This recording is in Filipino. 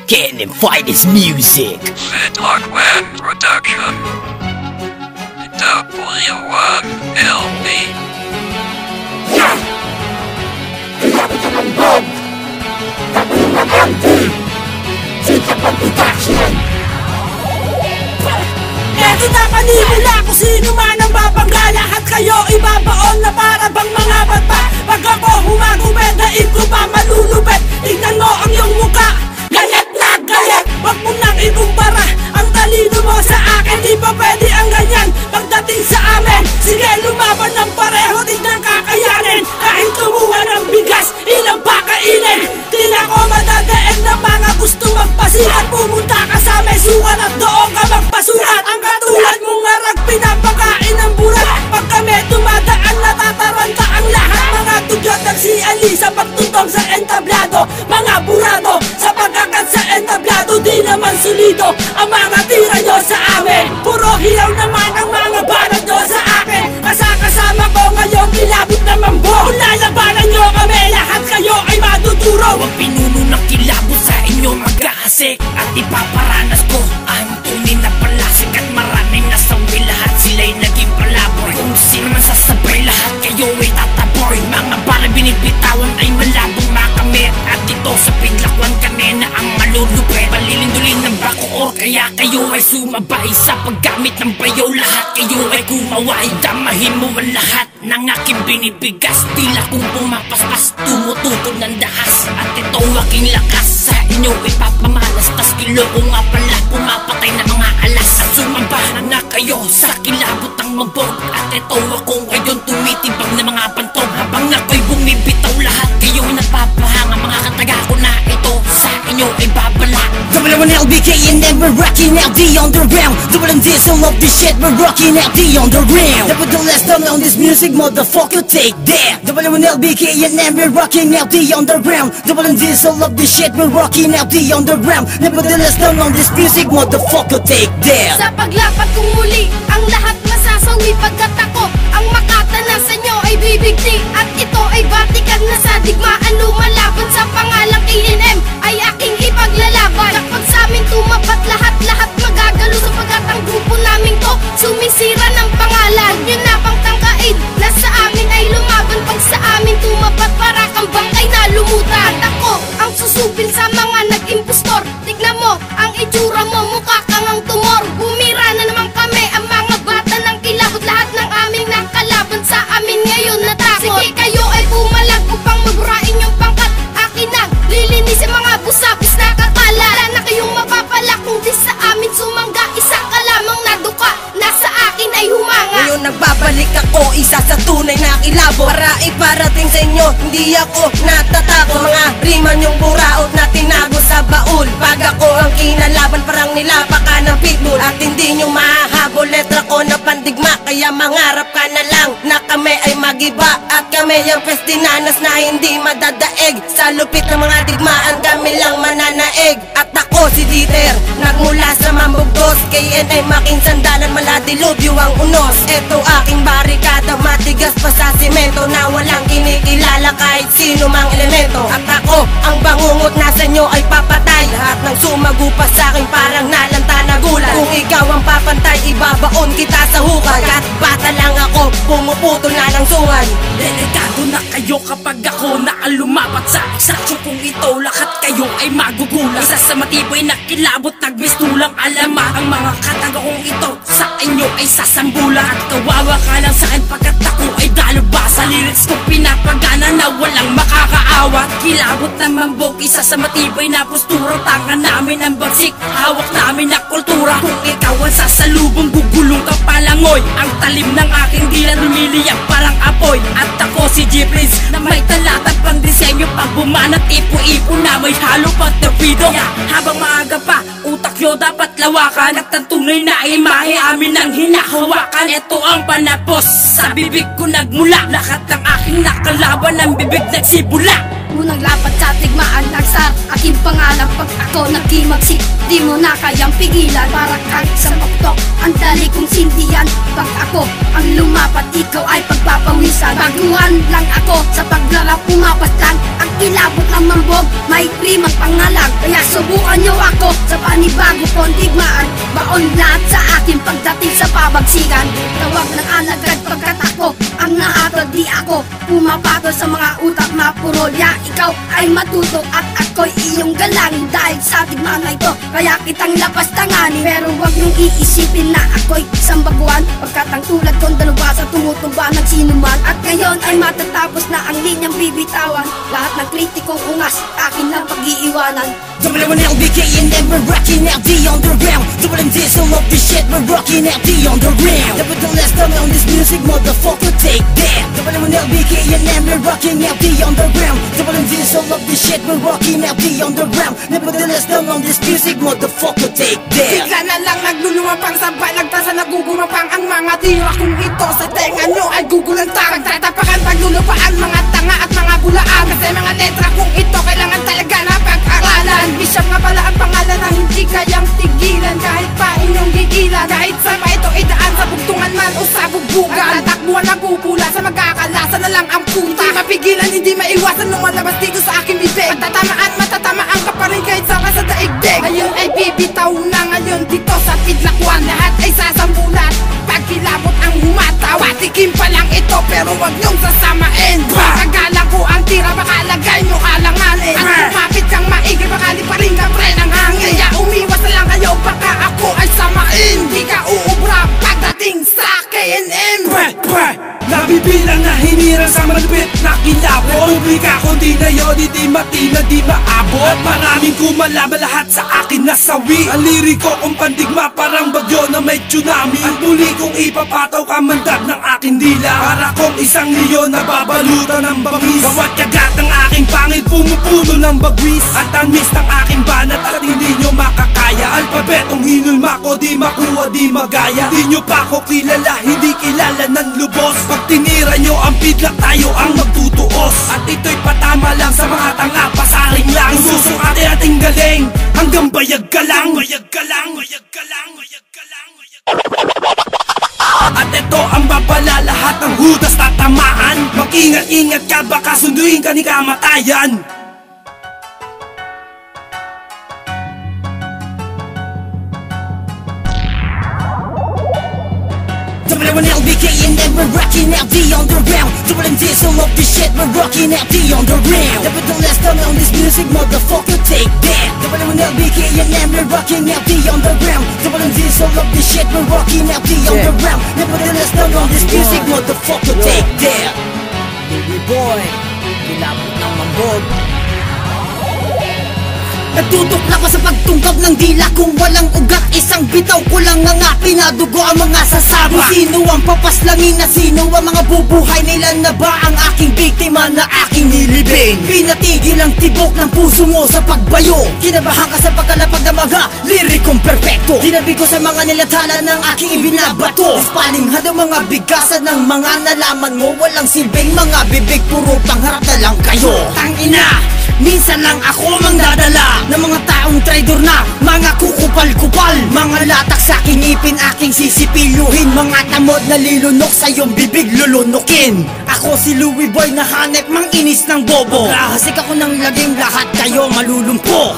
Cannon Fighters Music. Dogman Production. W1LB. Eto na panimula kung sino man ang babangga. Lahat kayo ibabaon na para bang mga bata. Pag ako humagubed, daig ko pa malulubed. Tignan mo ang iyong muka, galit na galit. Wag mo nang ikumpara ang talino mo sa akin. Di pa pwede ang ganyan pagdating sa amin. Sige, lumaban ng pareho, tignan kakayanin. Kahit tumuha ng bigas, ilang pa kainin. Tila ko madadaig na mga gusto magpasikat. Pumunta ka sa mesukan at doon ka magpasulat. Ang katulad mong ngarag, pinapakain ng burat. Pag kami tumadaan, natataranta ang lahat. Mga tugyot ng si Ali sa pagtutong sa entablado. Mga burado sa pagkakat sa entablado. Di naman solido ang mga tira nyo sa amin. Puro hilaw naman ang mga banat nyo sa akin. Kasama ko ngayon, kilabot naman po. Kung lalabanan nyo kami, lahat kayo ay maduduro. Huwag pinuno ng kilabot sa inyo mag-aasik. At ipaparanas ko ang tunay na palasik. At maraming nasawi, lahat sila'y naging palaboy. Kung sino man sasabay, lahat kayo ay tataboy. Mga bara binibitawan ay malabong makamit. At ito sa piglakuan kanina ang malulupit. Palilindulin ng bakoor, kaya kayo ay sumabay. Sa paggamit ng bayo, lahat kayo ay kumaway. Damahin mo ang lahat ng aking binibigas. Tila kung pumapaspas, tumututog ng dahas. At ito aking lakas, sa inyo ipapamalas. Tas kilo ko nga pala, pumapatay na mga alas. At sumamba na kayo sa kilabot ng magbog. At ito ako ngayon tumitibag na mga pantog. Habang ako'y bumibitaw, lahat kayo napapahanga. Mga kataga ko na ito sa inyo ay babala. W1LBK and then we're rocking out the underground. Double this, all of this shit, we're rocking out the underground. Nevertheless, don't on this music, motherfucker, take that. W1LBK and then we're rocking out the underground. Double this, all of this shit, we're rocking out the underground. Nevertheless, don't on this music, motherfucker, take that. Sa paglapat kong muli, ang lahat masasawi pagkat ako ang makatanan sa inyo ay bibigti. At ito ay batikan na sa digmaan, lumalaban sa pangalang KNM ay aking ipaglalaban. Kapag sa amin tumapat lahat magagalo sapagkat ang grupo naming to sumisira ng pangalan. Huwag nyo na pang tangkain, nasa amin ay lumaban. Pag sa amin tumapat para kang bangkay na lumutan. At ako ang susupil sa mga nag-impostor. Tignan mo ang itsura mo, mukha kang ang tumor. Bumira na naman kami, ang mga bata ng kilabot. Lahat ng aming nakalaban sa amin ngayon natakot. Sige, kayo ay pumalag upang maburain yung pangkat. Akin na lilinisin mga busapis na kakala. Wala na kayong mapapala kung di sa amin sumangga. Isa ka lamang naduka, nasa akin ay humanga. Ngayon nagbabalik ako, isa sa tunay na kilabot. Para iparating sa inyo, hindi ako natatakot. Mga rima niyong buraot na tinago sa baul. Pag ako ang kinalaban, parang nilapaka ng pitbull. At hindi nyo mahahabol, letra ko na pandigma. Kaya mangarap ka na lang na kami ay magiba. At kami ang pestinanas na hindi madadaig. Sa lupit ng mga digmaan, kami lang mananaig. At ako si Dieter, nagmula sa Mambugdos. KNA making sandalan, maladilubyo ang unos. Eto aking barikada, matigas pa sa simento. Na walang kinikilala kahit sino mang elemento. At ako, ang bangungot na sa inyo ay papatay. Lahat ng sumago pa sa akin parang nalanta na gulat. Kung ikaw ang papantay, ibabaon kita sa hukay. At bata lang ako, pumuputol na ng sungay. Delikado na kayo kapag ako na ang lumapat sa eksaksyon. Kung ito lahat kayo ay magugulat. Isa sa matibay na kilabot, nagbistulang alamat. Ang mga kataga kong ito sa inyo ay sasambulan. At kawawa ka lang sa akin pagkat ako ay daluba. Sa lyrics ko pinapagana na walang makakaawat. Kilabot na mambog, isa sa matibay na postura. Tangan namin ang bagsik, hawak namin na kultura. Kung ikaw ang sasalubong, gugulong ka palangoy. Ang talim ng aking dila lumiliyap parang apoy. At ako si G-Prince na may talatag pang disenyo. Pag bumanat ipo-ipo na may halo pag torpedo. Habang maaga pa, utak nyo dapat lawakan. At ang tunay na imahe amin ang hinahawakan. Ito ang panapos, sa bibig ko nagmula. Lahat ng aking nakalaban, ang bibig nagsibula. Unang lapat sa tigmaan, nagsar aking pangalan. Pag ako nagkimagsik, di mo na kayang pigilan. Para kang isang oktok, ang dali kong sindihan. Pag ako ang lumapat, ikaw ay pagpapawisan. Baguhan lang ako sa paglarap, pumapas lang ang kilabot ng mambog. May primang pangalan, Kaya subukan nyo ako sa panibago kong digmaan. Baon lahat sa akin pagdating sa pabagsikan. Tawag ng alagad pagkat ako ang nahatod, di ako pumapatol sa mga utak mapurolya. Ikaw ay matuto at ako'y iyong galangin. Dahil sa digmaan na ito, kaya kitang lapas tanganin. Pero wag niyong iisipin na ako'y isang baguhan, pagkat ang tulad kong dalawa sa tumutuba ng sinuman. At ngayon ay matatapos na ang linyang bibitawan. Lahat ng kritikong ungas, akin lang pag-iiwanan. WLBK and then we're rocking out the underground. WMD, so love this shit, we're rocking out the underground. Nevertheless, come on this music, motherfucker, take that. WLBK and then we're rocking out the underground. WMD, so love this shit, we're rocking out the underground. Nevertheless, come on this music, motherfucker, take that. Bigla na lang naglulumapang sa balagtasan, nagugumapang ang mga tira. Kung ito sa tenga nyo ay gugulantang, tatapakan, paglulupaan mga tanga at mga bulaan. Kasi mga letra kung ito kailangan talaga na pag-aralan. Bishop nga pala ang pangalan na hindi kayang tigilan. Kahit pa inyong gigilan, kahit saan pa ito idaan, sa bugtungan man o sa bugbugan. At tatakbuhan nagpupula sa magkakalasa na lang ang puta. Hindi mapigilan, hindi maiwasan lumalabas dito sa aking bibig. Matatamaan ka pa rin kahit saan ka sa daigdig. Ngayon ay bibitaw na ngayon dito sa Tidlakwan. Lahat ay sasambulat, pagkilabot ang humatawa. Tikim pa lang ito pero wag niyong sasamain. Pagkagalang ko ang tira, baka lagay nyo alanganin. At kumapit kang maigi, baka di pa rin ka pre ng hangin. Kaya umiwas na lang kayo, baka ako ay samain. Di ka uubra pagdating sa KNM. Nabibilang na hinirang sa malupit na kilabot. Publika kundi na yun, di matina, di maabot. At maraming kumalaban, lahat sa akin nasawi. Ang liriko kong pandigma, parang bagyo na may tsunami. Ang muli kong ipapataw kamandag ng aking dila. Para kong isang leon na babalutan ng bangis. Bawat kagat ng aking pangil, pumupuno ng bagwis. At tamis ng aking banat at hindi nyo makakaya. Alpabetong hinulma ko, di makuha, di magaya. Di nyo pa ko kilala, hindi kilala ng lubos. Pag tinira nyo ang bidlak, tayo ang magtutuos. At ito'y patama lang sa mga tanga, pasaring lang. Susok ating galing, hanggang bayag ka lang. Bayag ka lang, bayag ka lang, bayag ka lang, bayag ka lang. At ito ang babala, lahat ng hudas tatamaan. Mag-ingat-ingat ka, baka sunduin ka ni kamatayan. WLBK and then we're rocking out the underground. WMD, so love this shit, we're rocking out the underground. Nevertheless, come on this music, motherfucker, take that. WLBK and then we're rocking out the underground. WMD, so love this shit, we're rocking out the underground. Nevertheless, come on this music, motherfucker, take that. Baby boy, kilabot ng mambog. Nagtutok na pa sa pagtungkab ng dila. Kung walang ugat, isang bitaw ko lang nga nga. Pinadugo ang mga sasama. Kung sino ang papaslangin at sino ang mga bubuhay nila na ba ang aking biktima na aking nilibing. Pinatigil ang tibok ng puso mo sa pagbayo. Kinabahan ka sa pagkalapag na mga lirikong perpekto. Tinabi ko sa mga nilathala ng aking ibinabato. Ispalinghad ang mga bigasan ng mga nalaman mo. Walang silbing mga bibig, puro pangharap na lang kayo. Tangina, minsan lang ako mangdadala ng mga taong traidor na mga kukupal-kupal. Mga latak sa aking ipin, aking sisipiluhin. Mga tamod na lilunok sa iyong bibig lulunukin. Ako si Louie Boy na hanep mang inis ng bobo. Magrahasik ako ng laging, lahat kayo malulumpo.